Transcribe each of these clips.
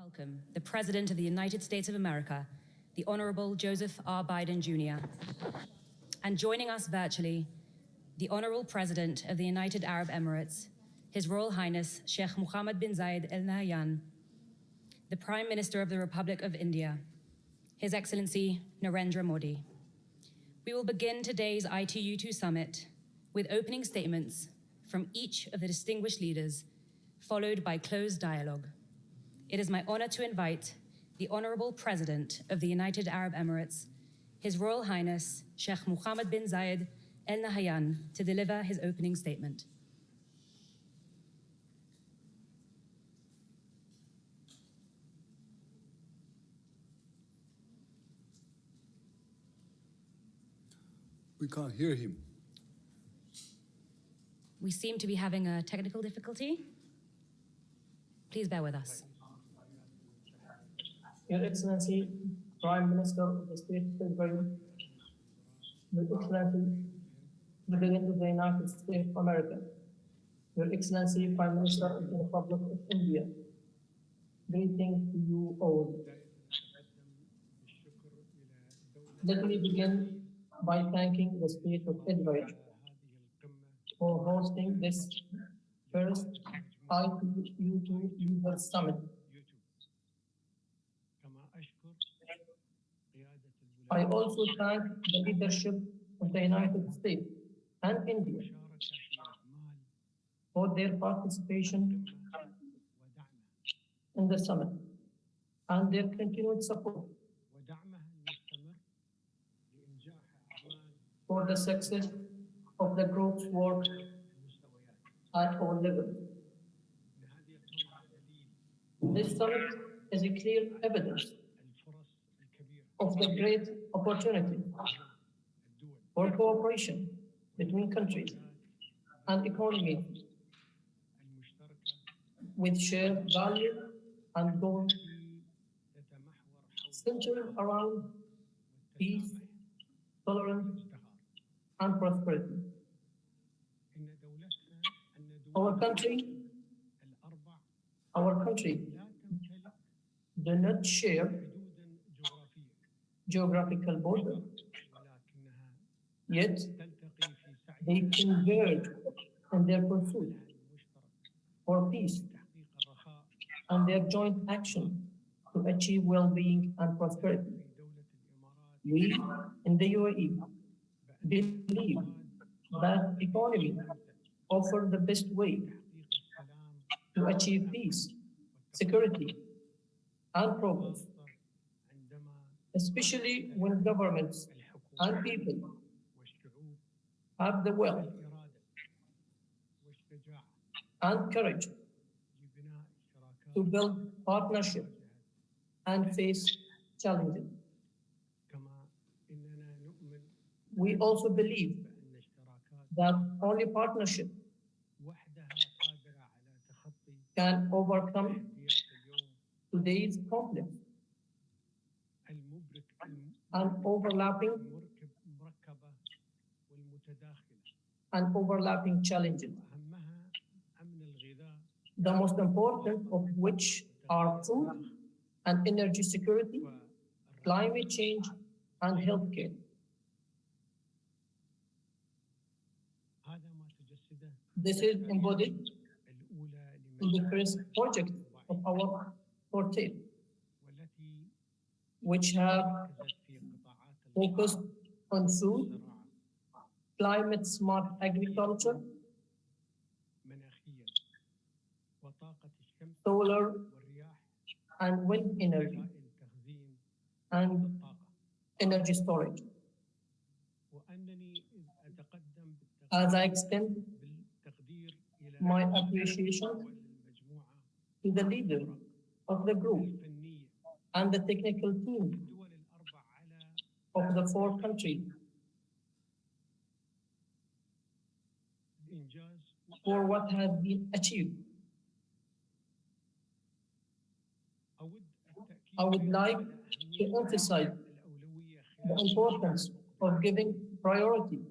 welcome the President of the United States of America, the Honorable Joseph R. Biden Jr., and joining us virtually, the Honorable President of the United Arab Emirates, His Royal Highness Sheikh Mohammed bin Zayed Al Nahyan, the Prime Minister of the Republic of India, His Excellency Narendra Modi. We will begin today's I2U2 summit with opening statements from each of the distinguished leaders, followed by closed dialogue. It is my honor to invite the Honorable President of the United Arab Emirates, His Royal Highness Sheikh Mohammed bin Zayed Al Nahyan, to deliver his opening statement. We can't hear him. We seem to be having a technical difficulty. Please bear with us. Your Excellency, Prime Minister of the State of Israel, Your Excellency, President of the United States of America, Your Excellency, Prime Minister of the Republic of India, greetings to you all. Let me begin by thanking the State of Israel for hosting this first I2U2 Leaders Summit. I also thank the leadership of the United States and India for their participation in the summit and their continued support for the success of the group's work at all levels. This summit is a clear evidence of the great opportunity for cooperation between countries and economies with shared values and goals centered around peace, tolerance, and prosperity. Our country do not share geographical borders, yet they converge in their pursuit for peace and their joint action to achieve well-being and prosperity. We in the UAE believe that economy offers the best way to achieve peace, security, and progress, especially when governments and people have the will and courage to build partnerships and face challenges. We also believe that only partnership can overcome today's conflicts and overlapping challenges, the most important of which are food and energy security, climate change, and healthcare. This is embodied in the first project of our quartet, which have focused on food, climate-smart agriculture, solar and wind energy, and energy storage. As I extend my appreciation to the leader of the group and the technical team of the four countries for what has been achieved. I would like to emphasize the importance of giving priority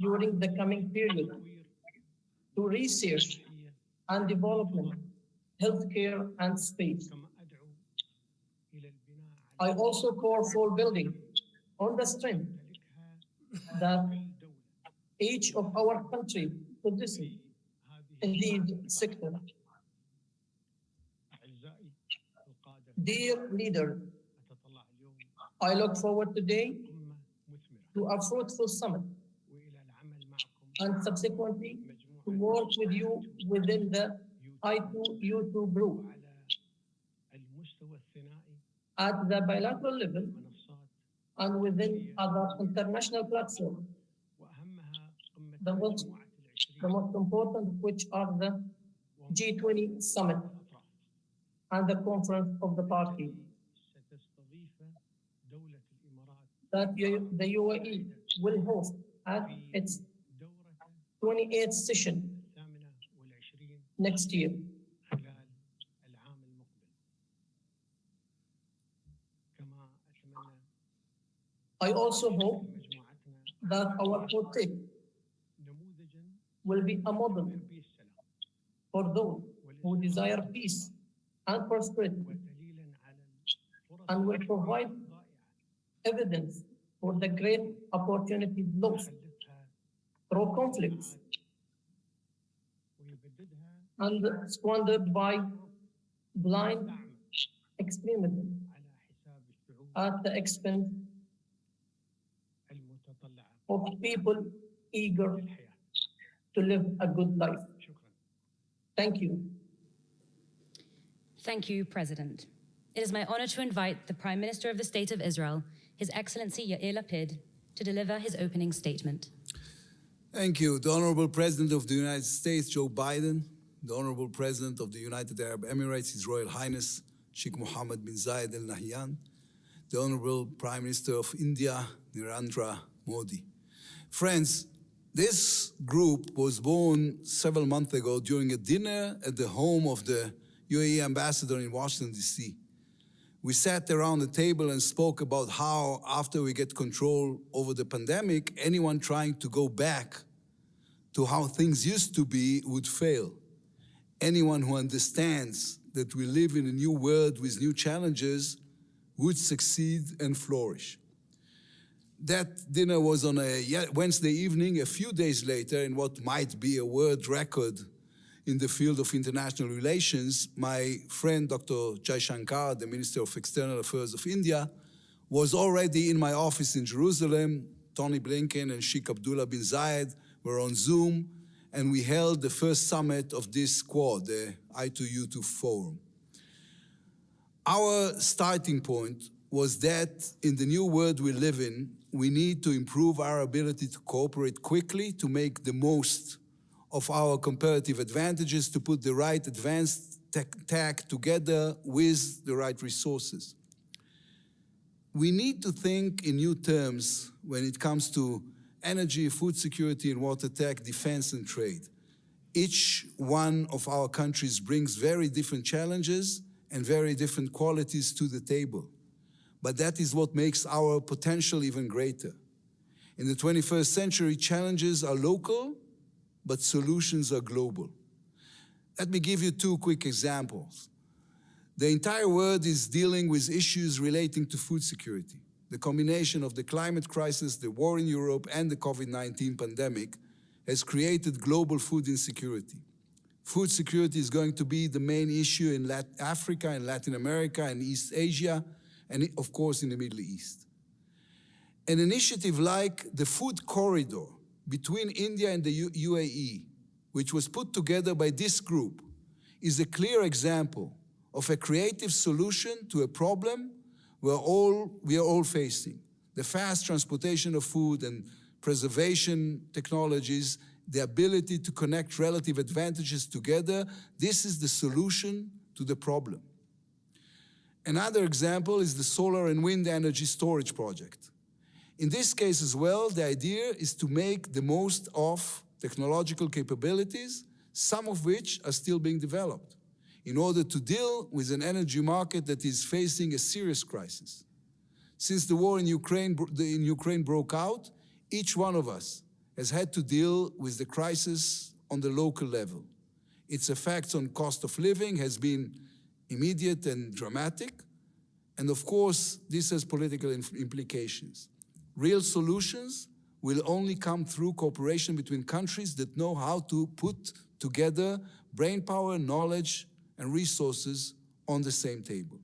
during the coming period to research and development healthcare, and space. كما أدعو إلى البناء I على also call for building on the strength تمتلكها that كل دولة each of our country possesses في هذه in these القطاع. sectors. أعزائي القادة، Dear leader, أتطلع اليوم I look forward today قمة مثمرة to a fruitful summit وإلى العمل معكم and subsequently to مجموعة work with you within the I2U2 group على المستوى الثنائي at the bilateral level منصات and within other international platforms, وأهمها قمة the most, مجموعة the العشرين most important of which are the G20 summit الأطراف and the conference of the party التي ستستضيف دولة الإمارات that the UAE will host at في its دورة 28th session 28 next year. خلال العام المقبل. كما أتمنى I also hope مجموعتنا that our protect نموذجا will be a model لتربية السلام for those who desire peace and prosperity ودليلا على الفرص and will provide الضائعة evidence for the great opportunities lost تخلفها through conflicts ويبددها and squandered by blind دعم extremism على حساب الشعوب at the expense المتطلعة of people eager للحياة. to live a good life. شكرا. Thank you. Thank you, President. It is my honor to invite the Prime Minister of the State of Israel, His Excellency Yair Lapid, to deliver his opening statement. Thank you. The Honorable President of the United States, Joe Biden, the Honorable President of the United Arab Emirates, His Royal Highness Sheikh Mohammed bin Zayed Al Nahyan, the Honorable Prime Minister of India, Narendra Modi. Friends, this group was born several months ago during a dinner at the home of the UAE ambassador in Washington, D.C. We sat around the table and spoke about how, after we get control over the pandemic, anyone trying to go back to how things used to be would fail. Anyone who understands that we live in a new world with new challenges would succeed and flourish. That dinner was on a Wednesday evening. A few days later, in what might be a world record in the field of international relations, my friend Dr. Jai Shankar, the Minister of External Affairs of India, was already in my office in Jerusalem. Tony Blinken and Sheikh Abdullah bin Zayed were on Zoom, and we held the first summit of this Quad, the I2U2 Forum. Our starting point was that in the new world we live in, we need to improve our ability to cooperate quickly, to make the most of our comparative advantages, to put the right advanced tech together with the right resources. We need to think in new terms when it comes to energy, food security, and water tech, defense, and trade. Each one of our countries brings very different challenges and very different qualities to the table. But that is what makes our potential even greater. In the 21st century, challenges are local, but solutions are global. Let me give you two quick examples. The entire world is dealing with issues relating to food security. The combination of the climate crisis, the war in Europe, and the COVID-19 pandemic has created global food insecurity. Food security is going to be the main issue in Africa and Latin America and East Asia, and of course in the Middle East. An initiative like the Food Corridor between India and the UAE, which was put together by this group, is a clear example of a creative solution to a problem we are all facing. The fast transportation of food and preservation technologies, the ability to connect relative advantages together, this is the solution to the problem. Another example is the solar and wind energy storage project. In this case as well, the idea is to make the most of technological capabilities, some of which are still being developed, in order to deal with an energy market that is facing a serious crisis. Since the war in Ukraine broke out, each one of us has had to deal with the crisis on the local level. Its effects on cost of living has been immediate and dramatic. And of course, this has political implications. Real solutions will only come through cooperation between countries that know how to put together brainpower, knowledge, and resources on the same table.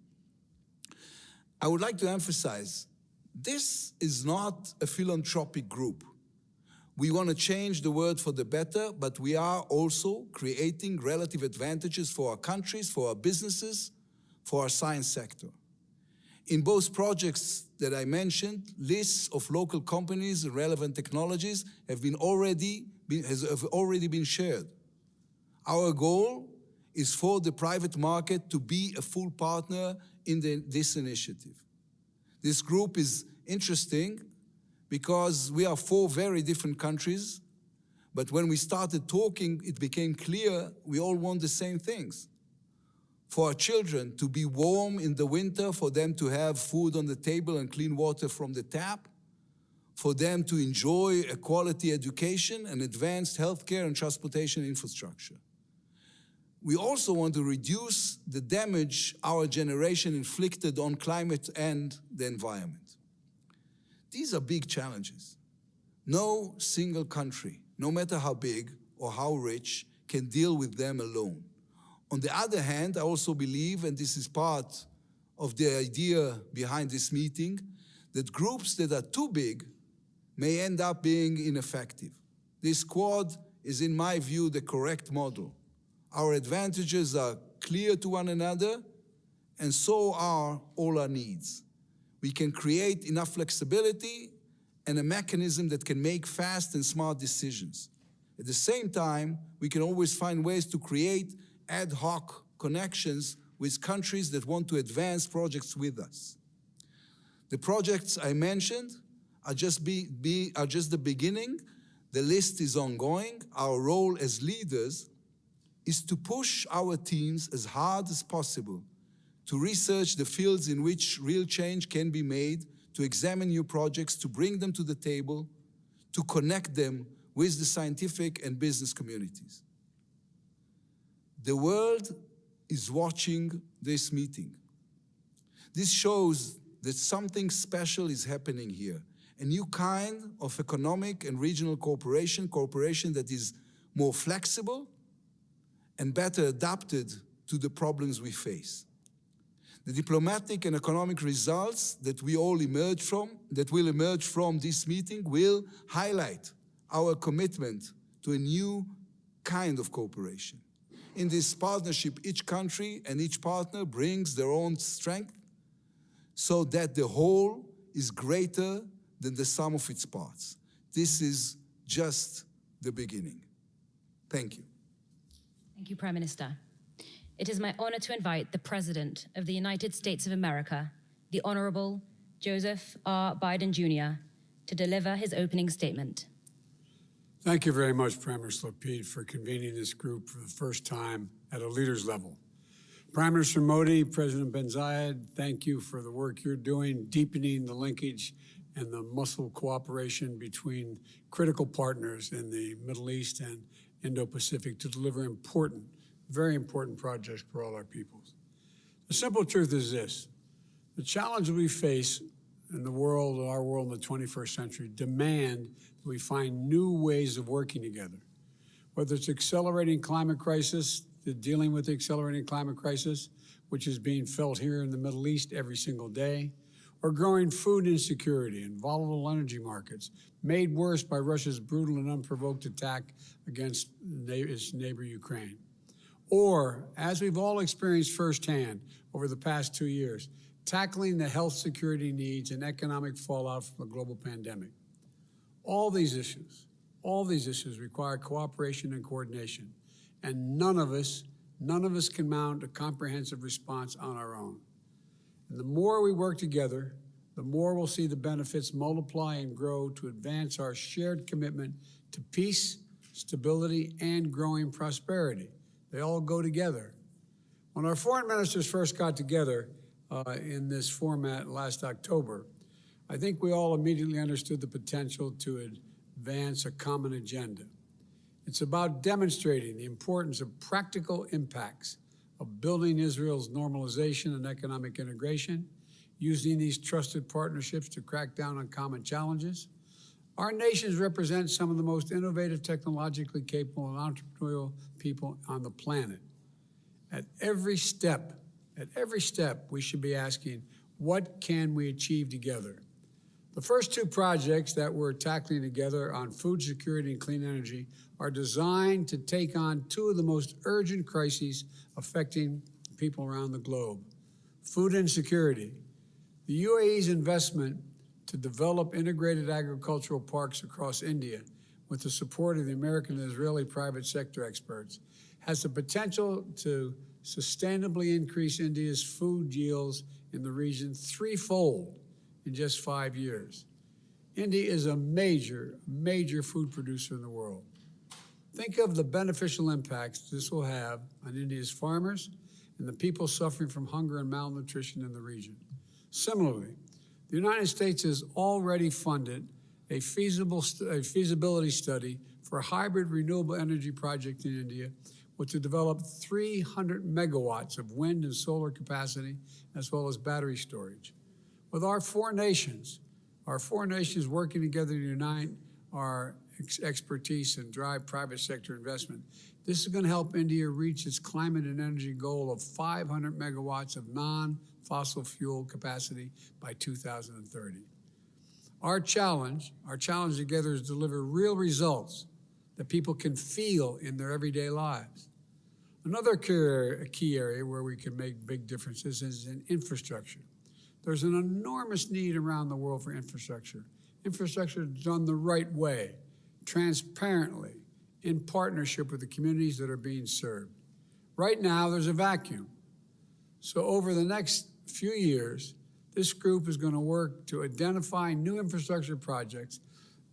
I would like to emphasize, this is not a philanthropic group. We want to change the world for the better, but we are also creating relative advantages for our countries, for our businesses, for our science sector. In both projects that I mentioned, lists of local companies and relevant technologies have already been shared. Our goal is for the private market to be a full partner in this initiative. This group is interesting because we are 4 very different countries, but when we started talking, it became clear we all want the same things. For our children to be warm in the winter, for them to have food on the table and clean water from the tap, for them to enjoy a quality education and advanced healthcare and transportation infrastructure. We also want to reduce the damage our generation inflicted on climate and the environment. These are big challenges. No single country, no matter how big or how rich, can deal with them alone. On the other hand, I also believe, and this is part of the idea behind this meeting, that groups that are too big may end up being ineffective. This Quad is, in my view, the correct model. Our advantages are clear to one another, and so are all our needs. We can create enough flexibility and a mechanism that can make fast and smart decisions. At the same time, we can always find ways to create ad hoc connections with countries that want to advance projects with us. The projects I mentioned are just the beginning. The list is ongoing. Our role as leaders is to push our teams as hard as possible to research the fields in which real change can be made, to examine new projects, to bring them to the table, to connect them with the scientific and business communities. The world is watching this meeting. This shows that something special is happening here. A new kind of economic and regional cooperation that is more flexible and better adapted to the problems we face. The diplomatic and economic results that will emerge from this meeting will highlight our commitment to a new kind of cooperation. In this partnership, each country and each partner brings their own strength so that the whole is greater than the sum of its parts. This is just the beginning. Thank you. Thank you, Prime Minister. It is my honor to invite the President of the United States of America, the Honorable Joseph R. Biden, Jr., to deliver his opening statement. Thank you very much, Prime Minister Lapid, for convening this group for the first time at a leaders level. Prime Minister Modi, President Ben Zayed, thank you for the work you're doing, deepening the linkage and the muscle cooperation between critical partners in the Middle East and Indo-Pacific to deliver important, very important projects for all our peoples. The simple truth is this: the challenges we face in the world, our world in the 21st century, demand that we find new ways of working together. Whether it's accelerating climate crisis, dealing with the accelerating climate crisis, which is being felt here in the Middle East every single day, or growing food insecurity and volatile energy markets, made worse by Russia's brutal and unprovoked attack against its neighbor Ukraine. Or, as we've all experienced firsthand over the past 2 years, tackling the health security needs and economic fallout from a global pandemic. All these issues require cooperation and coordination, and none of us can mount a comprehensive response on our own. And the more we work together, the more we'll see the benefits multiply and grow to advance our shared commitment to peace, stability, and growing prosperity. They all go together. When our foreign ministers first got together in this format last October, I think we all immediately understood the potential to advance a common agenda. It's about demonstrating the importance of practical impacts of building Israel's normalization and economic integration, using these trusted partnerships to crack down on common challenges. Our nations represent some of the most innovative, technologically capable, and entrepreneurial people on the planet. At every step, we should be asking, what can we achieve together? The first two projects that we're tackling together on food security and clean energy are designed to take on two of the most urgent crises affecting people around the globe. Food insecurity. The UAE's investment to develop integrated agricultural parks across India with the support of the American and Israeli private sector experts has the potential to sustainably increase India's food yields in the region threefold in just 5 years. India is a major food producer in the world. Think of the beneficial impacts this will have on India's farmers and the people suffering from hunger and malnutrition in the region. Similarly, the United States has already funded a feasibility study for a hybrid renewable energy project in India, which will develop 300 megawatts of wind and solar capacity, as well as battery storage. With our four nations working together to unite our expertise and drive private sector investment, this is going to help India reach its climate and energy goal of 500 megawatts of non-fossil fuel capacity by 2030. Our challenge together is to deliver real results that people can feel in their everyday lives. Another key area where we can make big differences is in infrastructure. There's an enormous need around the world for infrastructure. Infrastructure done the right way, transparently, in partnership with the communities that are being served. Right now, there's a vacuum. So over the next few years, this group is going to work to identify new infrastructure projects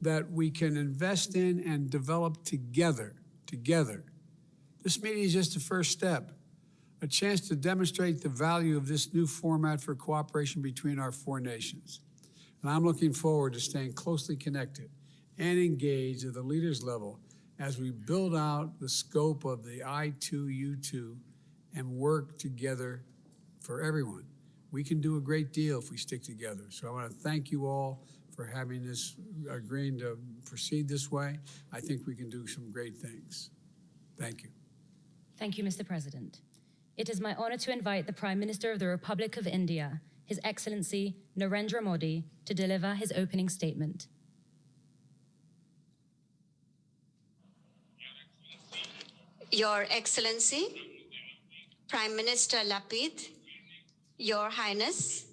that we can invest in and develop together. This meeting is just the first step, a chance to demonstrate the value of this new format for cooperation between our four nations. And I'm looking forward to staying closely connected and engaged at the leaders level as we build out the scope of the I2U2 and work together for everyone. We can do a great deal if we stick together. So I want to thank you all for having this, agreeing to proceed this way. I think we can do some great things. Thank you. Thank you, Mr. President. It is my honor to invite the Prime Minister of the Republic of India, His Excellency Narendra Modi, to deliver his opening statement. Your Excellency, Prime Minister Lapid, Your Highness,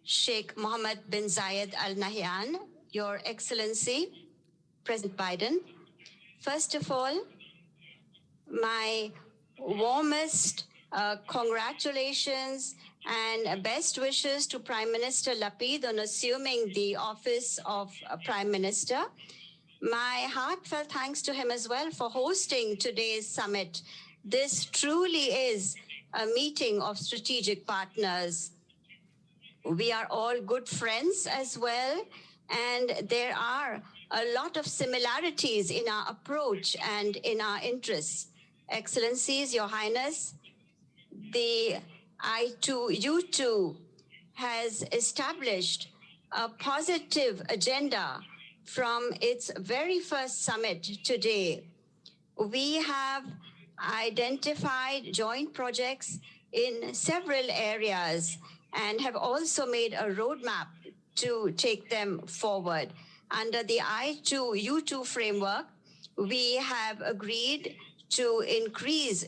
Sheikh Mohammed bin Zayed Al Nahyan, Your Excellency, President Biden, first of all, my warmest congratulations and best wishes to Prime Minister Lapid on assuming the office of Prime Minister. My heartfelt thanks to him as well for hosting today's summit. This truly is a meeting of strategic partners. We are all good friends as well, and there are a lot of similarities in our approach and in our interests. Excellencies, Your Highness, the I2U2 has established a positive agenda from its very first summit today. We have identified joint projects in several areas and have also made a roadmap to take them forward. Under the I2U2 framework, we have agreed to increase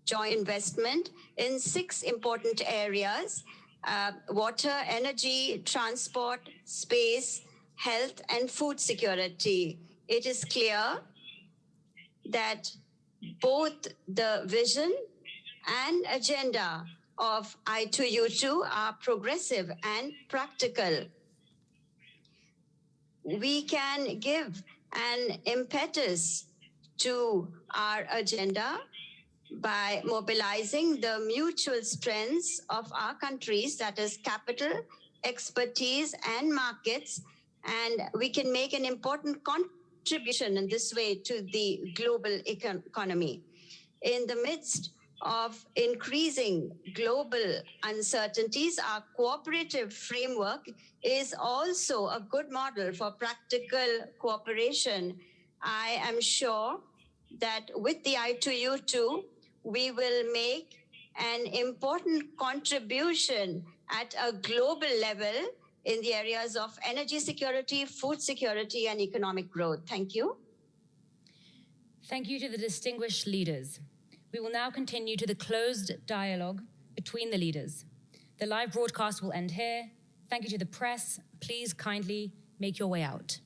joint investment in 6 important areas: water, energy, transport, space, health, and food security. It is clear that both the vision and agenda of I2U2 are progressive and practical. We can give an impetus to our agenda by mobilizing the mutual strengths of our countries, that is capital, expertise, and markets, and we can make an important contribution contribution in this way to the global economy. In the midst of increasing global uncertainties, our cooperative framework is also a good model for practical cooperation. I am sure that with the I2U2, we will make an important contribution at a global level in the areas of energy security, food security, and economic growth. Thank you. Thank you to the distinguished leaders. We will now continue to the closed dialogue between the leaders. The live broadcast will end here. Thank you to the press. Please kindly make your way out.